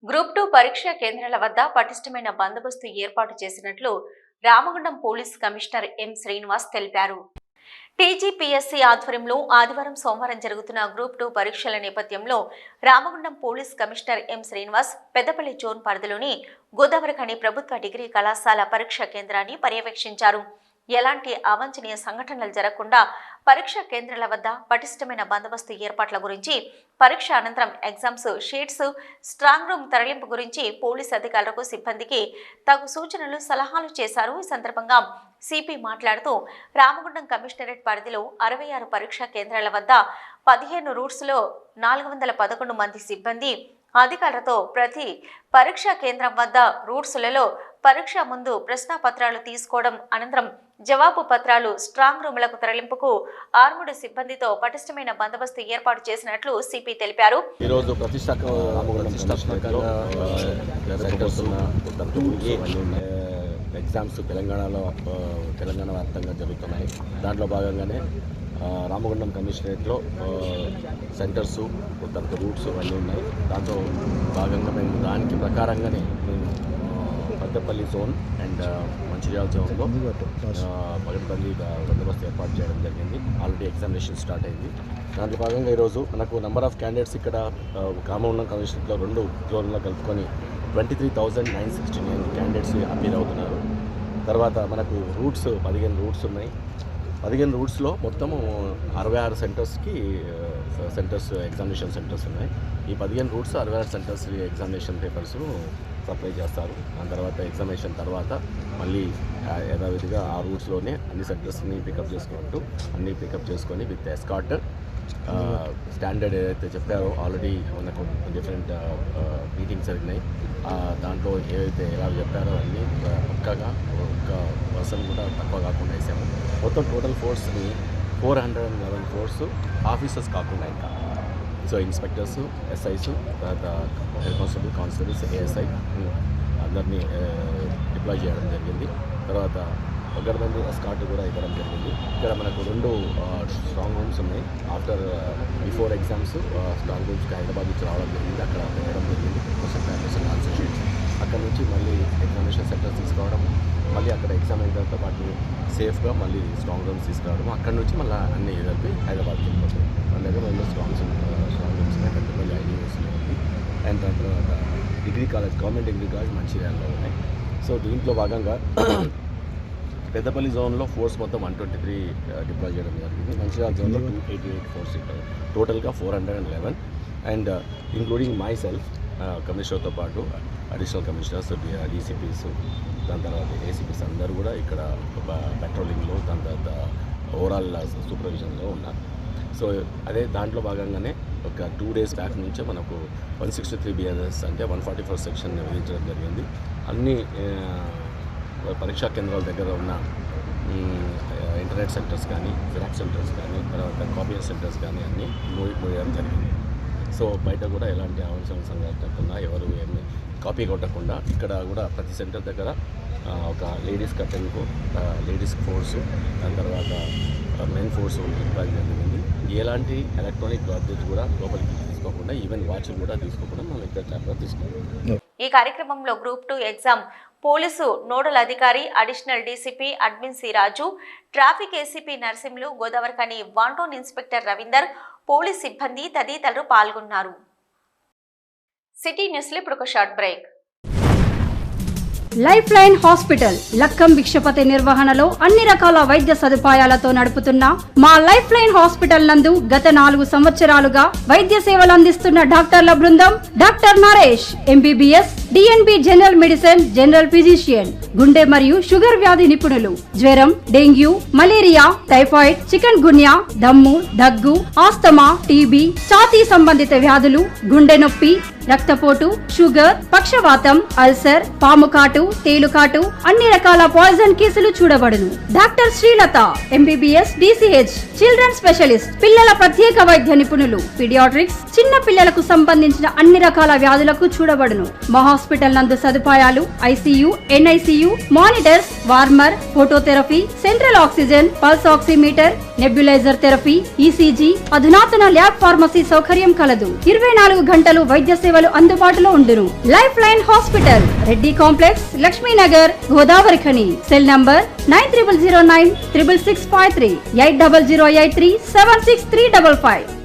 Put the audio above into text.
Group 2 పరీక్షా కేంద్రాల వద్ద పటిష్టమైన బందోబస్తు ఏర్పాటు చేసినట్లు Ramagundam police commissioner M Srinivas తెలిపారు. టీజీపీఎస్సీ ఆధ్వర్యంలో ఆదివారం సోమవారం జరుగుతున్న గ్రూప్ 2 పరీక్షల నేపథ్యంలో Ramagundam police commissioner M Srinivas Peddapalli zone పరిధిలోని గోదావరిఖని ప్రభుత్వ డిగ్రీ కళాశాల పరీక్షా కేంద్రాన్ని పర్యవేక్షించారు. ఎలాంటి అవాంఛనీయ సంఘటనలు జరగకుండా పరీక్షా కేంద్రాల వద్ద పటిష్టమైన బందోబస్తు ఏర్పాట్ల గురించి, పరీక్ష అనంతరం ఎగ్జామ్స్ షీట్స్, స్ట్రాంగ్ రూమ్ తరలింపు గురించి పోలీసు అధికారులకు, సిబ్బందికి తగు సూచనలు, సలహాలు చేశారు. ఈ సందర్భంగా సిపి మాట్లాడుతూ రామగుండం కమిషనరేట్ పరిధిలో 66 పరీక్షా కేంద్రాల వద్ద 15 రూట్స్లో 411 మంది సిబ్బంది అధికారులతో ప్రతి పరీక్షా కేంద్రం వద్ద రూట్స్లలో పరీక్ష ముందు ప్రశ్నాపత్రాలు తీసుకోవడం, అనంతరం జవాబు పత్రాలు స్ట్రాంగ్ రూములకు తరలింపుకు ఆర్ముడు సిబ్బందితో పటిష్టమైన బందోబస్తు ఏర్పాటు చేసినట్లు సిపి తెలిపారు. ఈరోజు ఎగ్జామ్స్ తెలంగాణ వ్యాప్తంగా జరుగుతున్నాయి. దాంట్లో భాగంగానే రామగుండం కమిషనరేట్లో సెంటర్సు, కొంత రూట్స్ అన్నీ ఉన్నాయి. దాంట్లో భాగంగా మేము దానికి ప్రకారంగానే పెద్దపల్లి జోన్ అండ్ మంచిర్యాల జోన్లో పగడ్బందీ బందోబస్తు ఏర్పాటు చేయడం జరిగింది. ఆల్రెడీ ఎగ్జామినేషన్ స్టార్ట్ అయింది. దాంట్లో భాగంగా ఈరోజు మనకు నెంబర్ ఆఫ్ క్యాండిడేట్స్ ఇక్కడ రామగుండం కమిషనరేట్లో 2 జోన్లో కలుపుకొని 23,969 క్యాండిడేట్స్ అపీర్ అవుతున్నారు. తర్వాత మనకు రూట్స్ 15 రూట్స్ ఉన్నాయి. 15 రూట్స్లో మొత్తము 66 సెంటర్స్ ఎగ్జామినేషన్ సెంటర్స్ ఉన్నాయి. ఈ 15 రూట్స్ 66 సెంటర్స్ ఎగ్జామినేషన్ పేపర్స్ను సప్లై చేస్తారు. దాని తర్వాత ఎగ్జామినేషన్ తర్వాత మళ్ళీ యథావిధిగా ఆ రూట్స్లోనే అన్ని సెంటర్స్ని పికప్ చేసుకొని విత్ ఎస్కార్ట్ స్టాండర్డ్ ఏదైతే చెప్పారో ఆల్రెడీ మనకు డిఫరెంట్ మీటింగ్స్ జరిగినాయి. దాంట్లో ఏవైతే ఎలా చెప్పారో అన్నీ పక్కాగా ఒక్క పర్సన్ కూడా తక్కువ కాకుండా వేసాము. మొత్తం టోటల్ ఫోర్స్ని 411 ఫోర్స్ ఆఫీసర్స్ కాకుండా ఇంకా సో ఇన్స్పెక్టర్స్, ఎస్ఐస్, తర్వాత హెడ్ కానిస్టేబుల్స్, ఏఎస్ఐ అందరినీ డిప్లాయ్ చేయడం జరిగింది. తర్వాత పగడ్బందీ ఎస్కార్ట్ కూడా ఇవ్వడం జరిగింది. ఇక్కడ మనకు 2 స్ట్రాంగ్ రూమ్స్ ఉన్నాయి. బిఫోర్ ఎగ్జామ్స్ స్ట్రాంగ్ రూమ్స్కి హైదరాబాద్ నుంచి రావడం జరిగింది. అక్కడ పెట్టడం జరిగింది క్వశ్చన్ ఆన్సర్ షీట్స్. అక్కడ నుంచి మళ్ళీ ఎగ్జామినేషన్ సెంటర్ తీసుకోవడం, మళ్ళీ అక్కడ ఎగ్జామ్ అయిన తర్వాత వాటిని సేఫ్గా మళ్ళీ స్ట్రాంగ్ రూమ్స్ తీసుకురావడం, అక్కడ నుంచి మళ్ళీ అన్ని కలిపి హైదరాబాద్కి వెళ్ళిపోతుంది. మన దగ్గర 2 స్ట్రాంగ్ రూమ్స్ ఉన్నాయి. పెద్దపల్లి ఐడియూస్లో ఉంది. అండ్ దాని తర్వాత degree college, government degree college మంచిర్యాలలో ఉన్నాయి. సో దీంట్లో భాగంగా పెద్దపల్లి జోన్లో ఫోర్స్ మొత్తం 123 డిప్లాయ్ చేయడం జరిగింది. మంచిర్యాల జోన్లో 288 ఫోర్స్ ఇక్కడ టోటల్గా 411 అండ్ ఇంక్లూడింగ్ మై సెల్ఫ్ కమిషనర్తో పాటు అడిషనల్ కమిషనర్స్, డీసీపీస్, దాని తర్వాత ఏసీపీస్ అందరూ కూడా ఇక్కడ పెట్రోలింగ్లో, దాని తర్వాత ఓవరాల్ సూపర్విజన్లో ఉన్నారు. సో అదే దాంట్లో భాగంగానే ఒక 2 డేస్ బ్యాక్ నుంచే మనకు 163 BNS అంటే 144 సెక్షన్ విధించడం జరిగింది. అన్ని పరీక్షా కేంద్రాల దగ్గర ఉన్న ఇంటర్నెట్ సెంటర్స్ కానీ, జిరాక్స్ సెంటర్స్ కానీ, తర్వాత కాపీ సెంటర్స్ కానీ అన్నీ మూయడం జరిగింది. సో బయట కూడా ఎలాంటి అవసరం సంఘటనకుండా, ఎవరు ఏమి కాపీ కొట్టకుండా ఇక్కడ కూడా ప్రతి సెంటర్ దగ్గర ఒక లేడీస్ కర్టెన్కు లేడీస్ ఫోర్సు, దాని తర్వాత మెన్ ఫోర్స్ ఇవ్వడం జరిగింది. ఎలాంటి ఎలక్ట్రానిక్ గాడ్జెట్స్ కూడా లోపలికి తీసుకోకుండా, ఈవెన్ వాచ్ కూడా తీసుకోకుండా మనం ఇక్కడ ల్యాప్లో తీసుకుంటాం. ఈ కార్యక్రమంలో గ్రూప్ 2 ఎగ్జామ్ పోలీసు నోడల్ అధికారి, additional DCP admin C Raju, traffic ACP Narsimhulu, Godavarikhani one town inspector Ravinder, police సిబ్బంది తదితరులు పాల్గొన్నారు. సిటీ న్యూస్లో ఇప్పుడు ఒక short break. Life line hospital Lakkam Bhikshapathi నిర్వహణలో అన్ని రకాల వైద్య సదుపాయాలతో నడుపుతున్న మా లైఫ్ లైన్ హాస్పిటల్ నందు గత 4 సంవత్సరాలుగా వైద్య సేవలు అందిస్తున్న డాక్టర్ల బృందం doctor Naresh MBBS, DNB general medicine, general physician, గుండె మరియు షుగర్ వ్యాధి నిపుణులు, జ్వరం, డెంగ్యూ, మలేరియా, టైఫాయిడ్, చికెన్ గున్యా, దమ్ము, దగ్గు, ఆస్తమా, టీబీ, ఛాతీ సంబంధిత వ్యాధులు, గుండె నొప్పి, రక్తపోటు, షుగర్, పక్షవాతం, అల్సర్, పాముకాటు, తేలుకాటు, అన్ని రకాల పాయిజన్ కేసులు చూడబడును. Doctor Srilatha MBBS, DCH, children specialist, పిల్లల ప్రత్యేక వైద్య నిపుణులు, పీడియాట్రిక్స్, చిన్న పిల్లలకు సంబంధించిన అన్ని రకాల వ్యాధులకు చూడబడును. మా హాస్పిటల్ నందు సదుపాయాలు ICU, NICU, ICU, monitors, warmer, phototherapy, central oxygen, pulse oximeter, nebuliser therapy, ECG, అధునాతన ల్యాబ్ ఫార్మసీ సౌకర్యం కలదు. 24 గంటలు వైద్య సేవలు అందుబాటులో ఉండును. Life line hospital, Reddy complex, Lakshminagar, Godavarikhani. Cell number 9009 66653 8008376355.